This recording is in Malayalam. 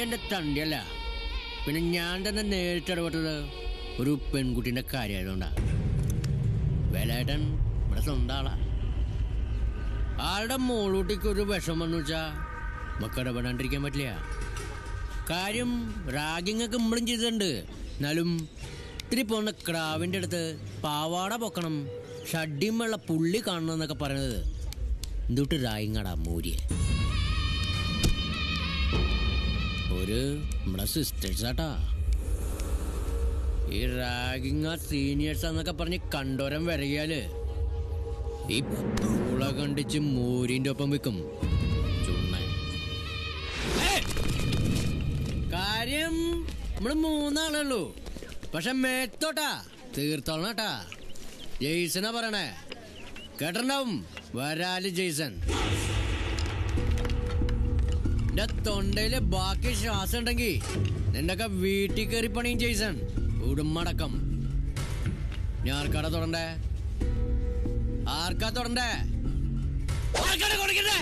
എന്റെ തണ്ടിയല്ല, പിന്നെ ഞാൻ തന്നെ നേരിട്ടിടപെട്ടത് ഒരു പെൺകുട്ടീൻ്റെ കാര്യമായതുകൊണ്ടാ. വേലായിട്ടൻ ഇവിടെ സ്വന്തം ആളാ. ആളുടെ മോളൂട്ടിക്ക് ഒരു വിഷം വന്നു വെച്ചാൽ നമുക്ക് ഇടപെടാണ്ടിരിക്കാൻ പറ്റില്ല. കാര്യം റാഗിങ്ങൊക്കെ നമ്മളും ചെയ്തിട്ടുണ്ട്. എന്നാലും ഇത്തിരി പോകുന്ന ക്രാവിൻ്റെ അടുത്ത് പാവാട പൊക്കണം, ഷഡ്ഡിയും വെള്ള പുള്ളി കാണണം എന്നൊക്കെ പറയുന്നത് എന്തുട്ട് റായിങ്ങടാ മൂരിയെ. ഒരു നമ്മുടെ സിസ്റ്റേഴ്സാട്ടാ. ഈ റാഗിങ് സീനിയേഴ്സാന്നൊക്കെ പറഞ്ഞ് കണ്ടോരം വരകിയാല് ഈ പൂള കണ്ടിച്ച് മൂരിൻ്റെ ഒപ്പം വെക്കും. ചുണ്ണ കാര്യം നമ്മള് 3 ആളുള്ളൂ. പക്ഷെ മേത്തോട്ടാ തീർത്തോളണം കേട്ടാ. ജെയ്സനാ പറയണേ, കേട്ടിട്ടുണ്ടാവും. വരാല് ജെയ്സൺ. എന്റെ തൊണ്ടയില് ബാക്കി ശ്വാസം ഉണ്ടെങ്കിൽ നിന്നൊക്കെ വീട്ടിൽ കയറി പണിയും ജെയ്സൺ, ഉടുമടക്കം. ഞാൻ ആർക്കാടാ തൊടണ്ടേ? ആർക്കാ തൊടണ്ടേ? ആർക്കാടാ കൊടുക്കണ്ടേ?